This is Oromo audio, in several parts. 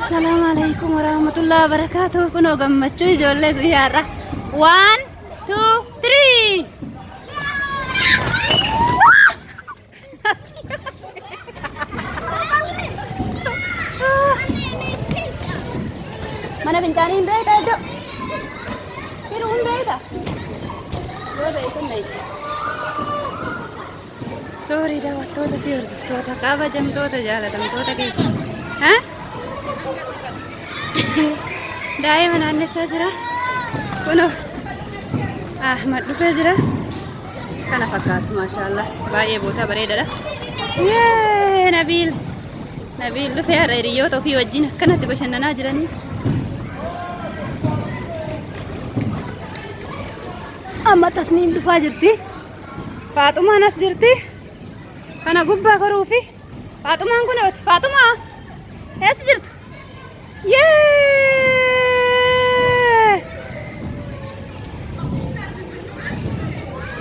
Assalamualaikum warahmatullahi wabarakatuh. Kuno gammachuu ijoollee guyyaarra. 1, 2, 3. Mana fincaaniin beekta iddoo? Hiruun beekta? Yoo beektan beekta. Soorii daawwattoota fi hordoftoota kabajamtoota jaalatamtoota keenya. Haa? Daa'ima naannessaa jira. Kunoo Ahmad dhufee jira. Kana fakkaatu maashaallah. Baay'ee boota bareedaadha. Yee Nabiil. Nabiil dhufee har'a hiriyoota ofii wajjin akkanatti bashannanaa jiranii. Amma Tasniim dhufaa jirti. Faaxumaan as jirti. Kana gubbaa koruufi. Faaxumaan kun ewwati. Faaxumaa eessa jirta? Yee!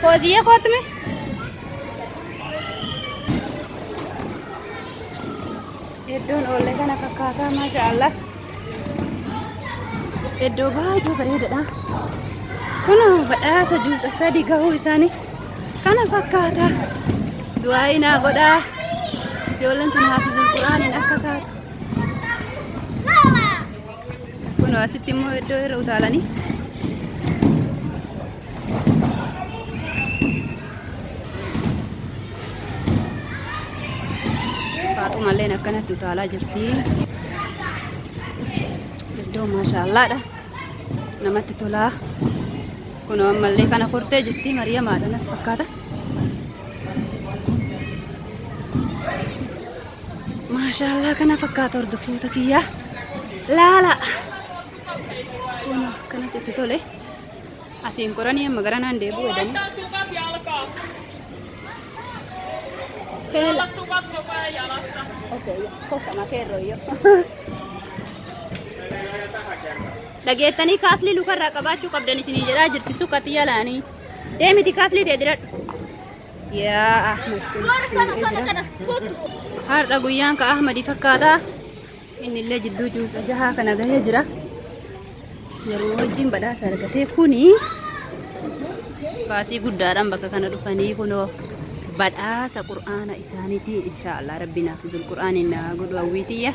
Fooziyyee kootume. Iddoon oollee kana fakkaataa maashaallah. Iddoo baay'ee bareedaadha. Kunoo badhaasa juusa sadii gahuu isaanii kana fakkaata. Du'aayi naa godhaa. Ijoolleen tun haafizul quraaniin akka taatu. Kunoo asitti immoo iddoo irra utaalanii. Faaxumalleen akkanatti utaalaa jirti. Iddoo maashaallaadha. Namatti tolaa. Kunoo ammallee kana kortee jirti. Mariyamaadha natti fakkaata. Maashaallah kana fakkaata hordoftoota kiyyaa. Laala. Kunoo akkanatti itti tole. Asiin qoranii amma gara naan deebi'u jedhanii. Kenellä? Okei, kohta mä kerron jo. Dhageettanii kaaslii lukarraa qabaachuu qabdan isinii jedhaa jirti sukkatti yalaanii. Deemiti kaaslii tee diradhu. Yaa Ahmad kun har'a guyyaan ka Ahmadi fakkaataa. Inni illee jidduu juusa jahaa kana gahee jira. Yeroo wajjin badhaasa argatee kuni baasii guddaadhaan bakka kana dhufanii kunoo badhaasa qur'aana isaaniiti inshaallah rabbiin haafizul qur'aaniin naa godhu hawwiitiyya.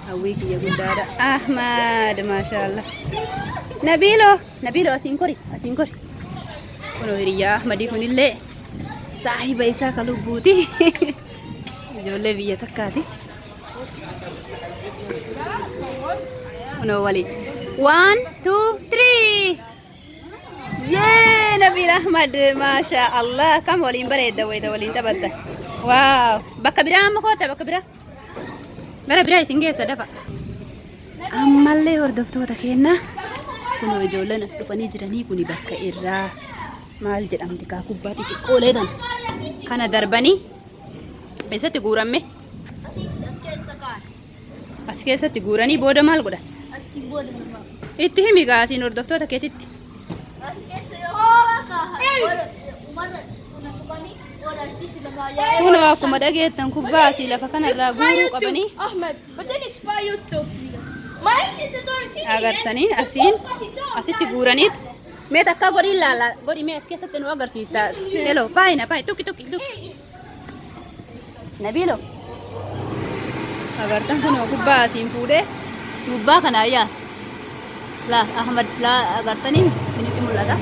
Hawwii kiyya guddaadha. Ahmad maashaallah. Nabiilo asiin kori asiin kori. Kunoo hiriyyaa Ahmadii kunillee saahiba isaa ka lubbuuti. Ijoollee biyya takkaati. Kunoo waliin. 1, 2, 3. Yee Nabiil Ahmad maashaallah kam waliin bareedda wayita waliin taphatta. Waaw bakka biraa amma koota bakka biraa. Gara biraa isin geessa dafa. Ammallee hordoftoota keenya kunoo ijoolleen as dhufanii jiranii kuni bakka irraa maal jedhamti kaa kubbaatti xiqqoolee tan kana darbanii eessatti guuramme? As keessatti guuranii booda maal godhan? Itti himi gaasiin hordoftoota keetitti. Kunoo akkuma dhageettan kubbaa asii lafa kanarraa guuruu qabanii. Agartanii asiin asitti guuraniit. Mee takka godhi ilaala godhi mee as keessatti nu agarsiista. Hello paayina paayi tukki tukki tukki. Nabiilo. Agartan kunoo kubbaa asiin fuudhee gubbaa kanaa yaasa. Laa Ahmad laa agartanii isinitti mul'ata.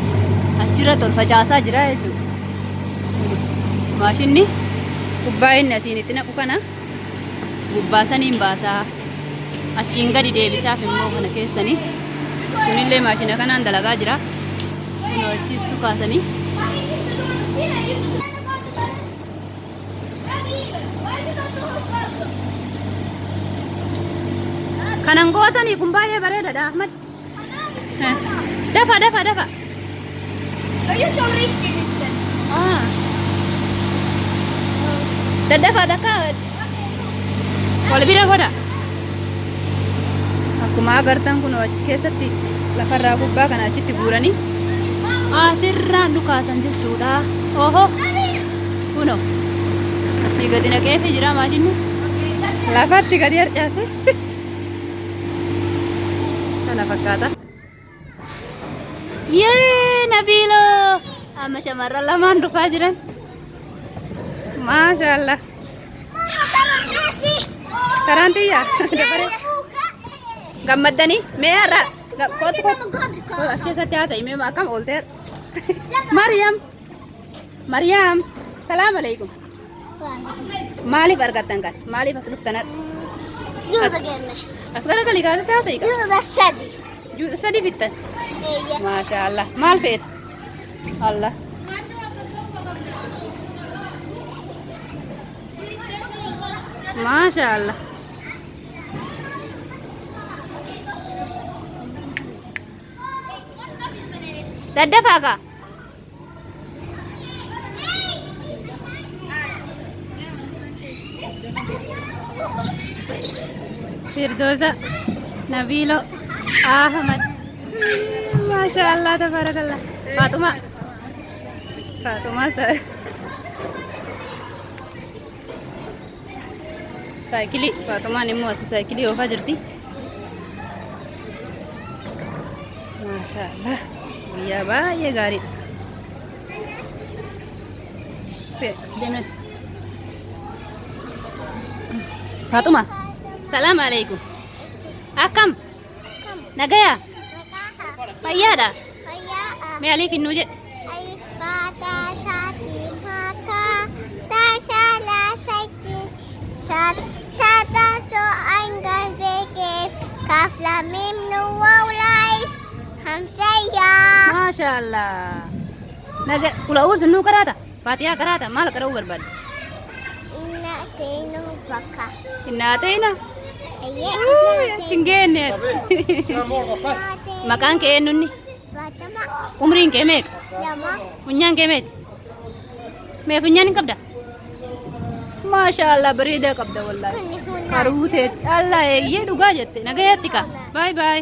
Achirra tolfacaasaa jira jechuudha. Maashinni kubbaa inni asiin itti naqu kana gubbaa saniin baasaa. Achiin gadi deebisaaf immoo kana keessanii. Kunillee maashina kanaan dalagaa jira. Kunoo achiis kaasanii. Kanan gootanii kun baay'ee bareedaadha Ahmad. Dafa. Daddafa takka wal bira godha. Akkuma agartan kun achi keessatti lafarraa kubbaa kana achitti guuranii asirraan dhukaasan jechuudha. Oho kunoo achi gadi naqeefi jira maashinni lafatti gadi harcaase. kana fakkaata. Yee Nabiiloo! Amma shamarran lamaan dhufaa jiran. Maashaallah. Karaan xiyyaa dabaree. Gammaddanii mee har'a kootu as keessatti haasa'i mee akkam oolteera. Mariyaam salaam alaikum. Maaliif argattan kan? Maaliif as dhuftan har'a? Juusa kenne. As garagalii kaasatti haasa'i kan? Juusa sadi. Juusa sadii bittan? Eeyya. Maashaallah. Maal feeta? Allah. Maashaallah. Daddafaa kaa? Firdoosa, Nabiilo, Ahmad. Maashaallah tabarakallah. Faatuma. Faatuma saayikilii. Faatumaan immoo as saayikilii oofaa jirti. Maashaallah. Guyyaa baay'ee gaariidha. Deemnati. Faatuma. Salaam alaikum. Akkam? Nagayaa? Fayyaadha? Mee alii finnuu jedhe? Maashaallah. Naga kula uzun nu karata. Fatiha karata. Maal qara'uu barbaadde? Inna atayna. Chingeenne. Maqaan kee eenyunni? Umriin kee meeqa? Funyaan kee meeqa? Mee funyaan hin qabda? Maashaallah bareedaa qabda wallaahi. Haruuteeti. Allah eeyyee dhugaa jette. Nagayaatti kaa. Baay baay.